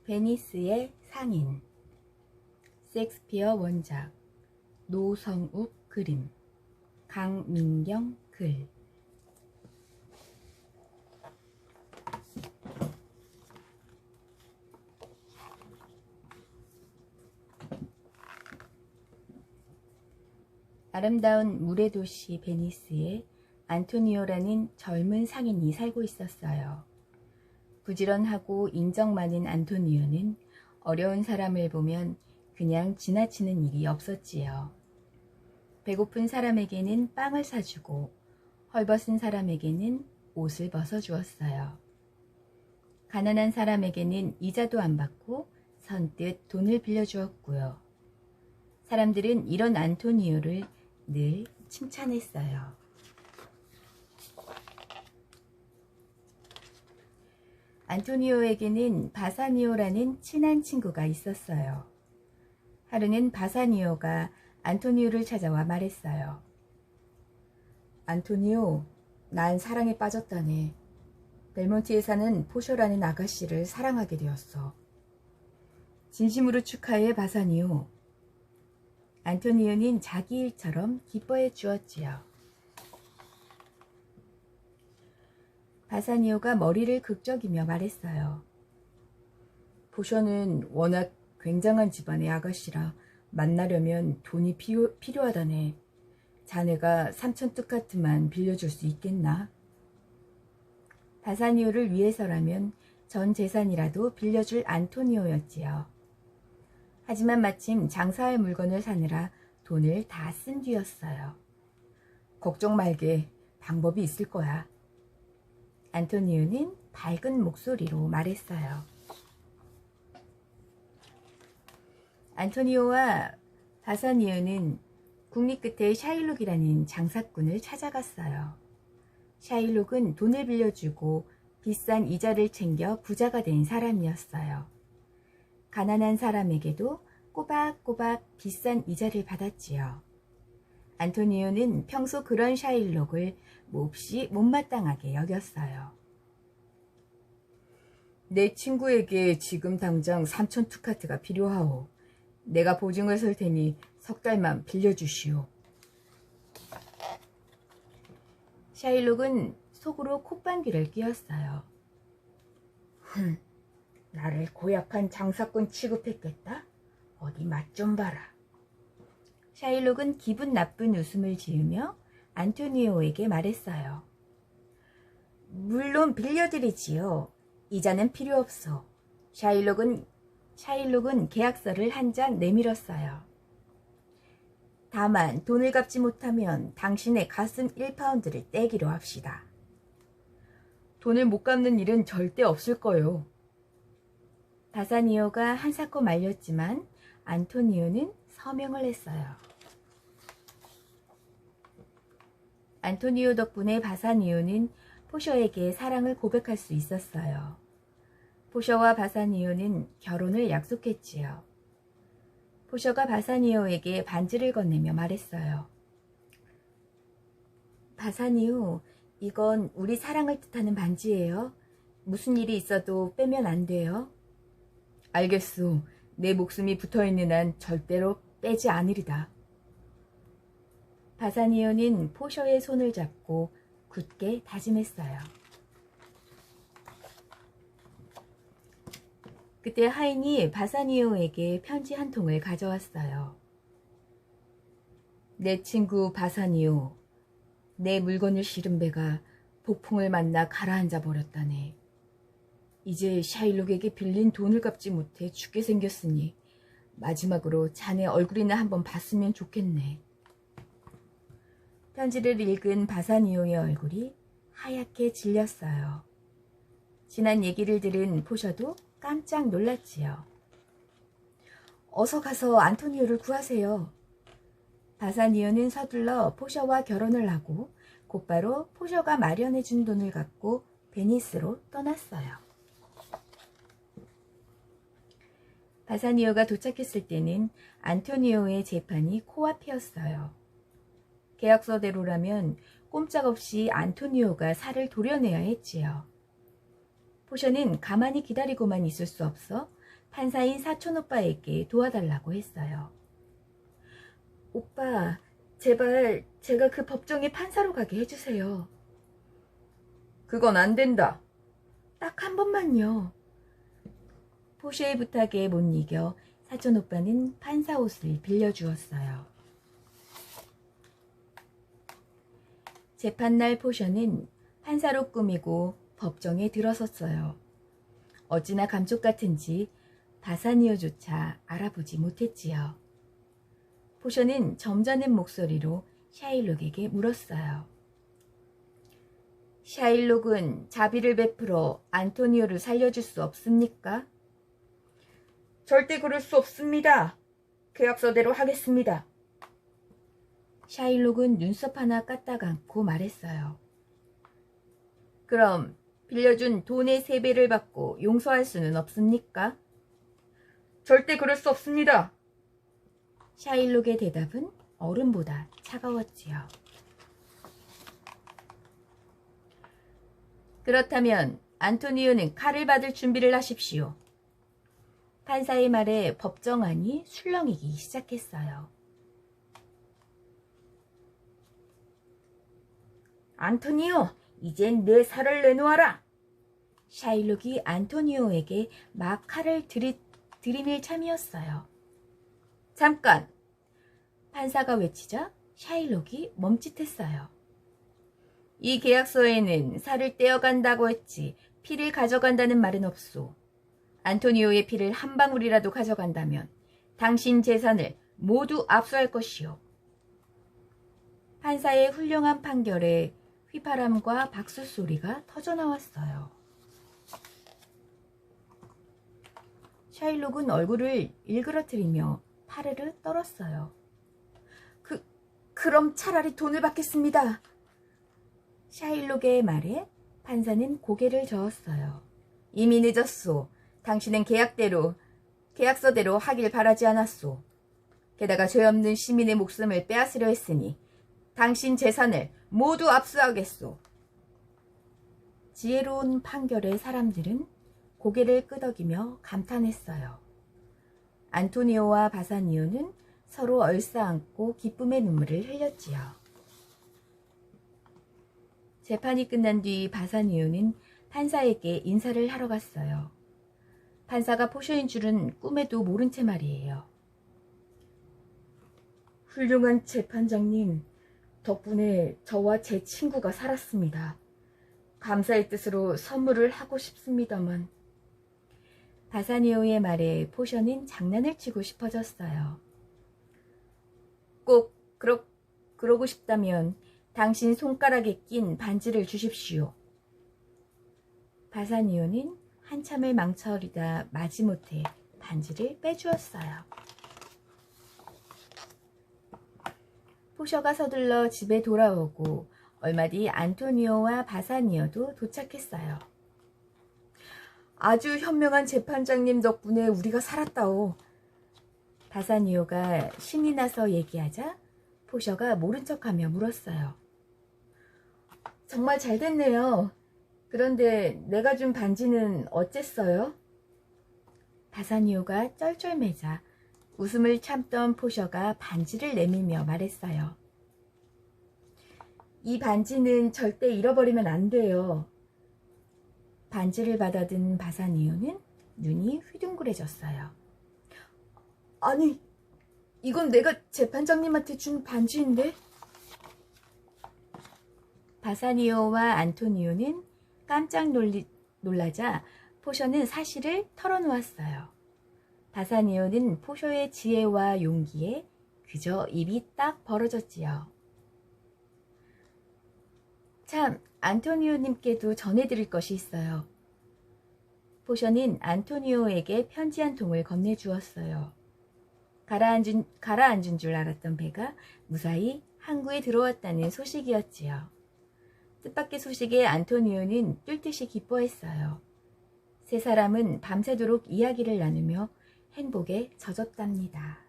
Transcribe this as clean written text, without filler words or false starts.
베니스의 상인, 셰익스피어 원작, 노성욱 그림, 강민경 글. 아름다운 물의 도시 베니스에 안토니오라는 젊은 상인이 살고 있었어요. 부지런하고 인정 많은 안토니오는 어려운 사람을 보면 그냥 지나치는 일이 없었지요. 배고픈 사람에게는 빵을 사주고 헐벗은 사람에게는 옷을 벗어주었어요. 가난한 사람에게는 이자도 안 받고 선뜻 돈을 빌려주었고요. 사람들은 이런 안토니오를 늘 칭찬했어요. 안토니오에게는 바사니오라는 친한 친구가 있었어요. 하루는 바사니오가 안토니오를 찾아와 말했어요. 안토니오, 난 사랑에 빠졌다네. 벨몬티에 사는 포쇼라는 아가씨를 사랑하게 되었어. 진심으로 축하해, 바사니오. 안토니오는 자기 일처럼 기뻐해 주었지요. 바사니오가 머리를 극적이며 말했어요. 포쇼는 워낙 굉장한 집안의 아가씨라 만나려면 돈이 필요하다네. 자네가 3,000두카트만 빌려줄 수 있겠나? 바사니오를 위해서라면 전 재산이라도 빌려줄 안토니오였지요. 하지만 마침 장사할 물건을 사느라 돈을 다 쓴 뒤였어요. 걱정 말게, 방법이 있을 거야. 안토니오는 밝은 목소리로 말했어요. 안토니오와 바사니오는 국리 끝의 샤일록이라는 장사꾼을 찾아갔어요. 샤일록은 돈을 빌려주고 비싼 이자를 챙겨 부자가 된 사람이었어요. 가난한 사람에게도 꼬박꼬박 비싼 이자를 받았지요. 안토니오는 평소 그런 샤일록을 몹시 못마땅하게 여겼어요. 내 친구에게 지금 당장 3,000두카트가 필요하오. 내가 보증을 설 테니 석 달만 빌려주시오. 샤일록은 속으로 콧방귀를 뀌었어요. 나를 고약한 장사꾼 취급했겠다? 어디 맛 좀 봐라. 샤일록은 기분 나쁜 웃음을 지으며 안토니오에게 말했어요. 물론 빌려드리지요. 이자는 필요 없어. 샤일록은 계약서를 한 장 내밀었어요. 다만 돈을 갚지 못하면 당신의 가슴 1파운드를 떼기로 합시다. 돈을 못 갚는 일은 절대 없을 거요. 바사니오가 한사코 말렸지만 안토니오는 서명을 했어요. 안토니오 덕분에 바사니오는 포쇼에게 사랑을 고백할 수 있었어요. 포쇼와 바사니오는 결혼을 약속했지요. 포쇼가 바사니오에게 반지를 건네며 말했어요. 바사니오, 이건 우리 사랑을 뜻하는 반지예요. 무슨 일이 있어도 빼면 안 돼요. 알겠소. 내 목숨이 붙어있는 한 절대로 빼지 않으리다. 바사니오는 포쇼의 손을 잡고 굳게 다짐했어요. 그때 하인이 바사니오에게 편지 한 통을 가져왔어요. 내 친구 바사니오, 내 물건을 실은 배가 폭풍을 만나 가라앉아 버렸다네. 이제 샤일록에게 빌린 돈을 갚지 못해 죽게 생겼으니 마지막으로 자네 얼굴이나 한번 봤으면 좋겠네. 편지를 읽은 바사니오의 얼굴이 하얗게 질렸어요. 지난 얘기를 들은 포셔도 깜짝 놀랐지요. 어서 가서 안토니오를 구하세요. 바사니오는 서둘러 포셔와 결혼을 하고 곧바로 포셔가 마련해준 돈을 갖고 베니스로 떠났어요. 바사니오가 도착했을 때는 안토니오의 재판이 코앞이었어요. 계약서대로라면 꼼짝없이 안토니오가 살을 도려내야 했지요. 포셔는 가만히 기다리고만 있을 수 없어 판사인 사촌오빠에게 도와달라고 했어요. 오빠, 제발 제가 그 법정에 판사로 가게 해주세요. 그건 안 된다. 딱 한 번만요. 포쇼의 부탁에 못 이겨 사촌오빠는 판사 옷을 빌려주었어요. 재판날 포쇼는 판사로 꾸미고 법정에 들어섰어요. 어찌나 감쪽 같은지 바사니오조차 알아보지 못했지요. 포쇼는 점잖은 목소리로 샤일록에게 물었어요. 샤일록은 자비를 베풀어 안토니오를 살려줄 수 없습니까? 절대 그럴 수 없습니다. 계약서대로 하겠습니다. 샤일록은 눈썹 하나 까딱 않고 말했어요. 그럼 빌려준 돈의 3배를 받고 용서할 수는 없습니까? 절대 그럴 수 없습니다. 샤일록의 대답은 얼음보다 차가웠지요. 그렇다면 안토니오는 칼을 받을 준비를 하십시오. 판사의 말에 법정안이 술렁이기 시작했어요. 안토니오, 이젠 내 살을 내놓아라. 샤일록이 안토니오에게 막 칼을 들이밀 참이었어요. 잠깐! 판사가 외치자 샤일록이 멈칫했어요. 이 계약서에는 살을 떼어간다고 했지 피를 가져간다는 말은 없소. 안토니오의 피를 한 방울이라도 가져간다면 당신 재산을 모두 압수할 것이오. 판사의 훌륭한 판결에 휘파람과 박수 소리가 터져나왔어요. 샤일록은 얼굴을 일그러뜨리며 파르르 떨었어요. 그럼 차라리 돈을 받겠습니다. 샤일록의 말에 판사는 고개를 저었어요. 이미 늦었소. 당신은 계약서대로 하길 바라지 않았소. 게다가 죄 없는 시민의 목숨을 빼앗으려 했으니 당신 재산을 모두 압수하겠소. 지혜로운 판결의 사람들은 고개를 끄덕이며 감탄했어요. 안토니오와 바사니오는 서로 얼싸안고 기쁨의 눈물을 흘렸지요. 재판이 끝난 뒤 바사니오는 판사에게 인사를 하러 갔어요. 판사가 포쇼인 줄은 꿈에도 모른 채 말이에요. 훌륭한 재판장님, 덕분에 저와 제 친구가 살았습니다. 감사의 뜻으로 선물을 하고 싶습니다만. 바사니오의 말에 포쇼는 장난을 치고 싶어졌어요. 꼭 그러고 싶다면 당신 손가락에 낀 반지를 주십시오. 바사니오는 한참을 망설이다 마지못해 반지를 빼주었어요. 포쇼가 서둘러 집에 돌아오고 얼마 뒤 안토니오와 바사니오도 도착했어요. 아주 현명한 재판장님 덕분에 우리가 살았다오. 바사니오가 신이 나서 얘기하자 포쇼가 모른 척하며 물었어요. 정말 잘 됐네요. 그런데 내가 준 반지는 어쨌어요? 바사니오가 쩔쩔매자 웃음을 참던 포쇼가 반지를 내밀며 말했어요. 이 반지는 절대 잃어버리면 안 돼요. 반지를 받아든 바사니오는 눈이 휘둥그레졌어요. 아니, 이건 내가 재판장님한테 준 반지인데? 바사니오와 안토니오는 깜짝 놀라자 포쇼는 사실을 털어놓았어요. 바사니오는 포쇼의 지혜와 용기에 그저 입이 딱 벌어졌지요. 참, 안토니오님께도 전해드릴 것이 있어요. 포쇼는 안토니오에게 편지 한 통을 건네주었어요. 가라앉은 줄 알았던 배가 무사히 항구에 들어왔다는 소식이었지요. 뜻밖의 소식에 안토니오는 뛸 듯이 기뻐했어요. 세 사람은 밤새도록 이야기를 나누며 행복에 젖었답니다.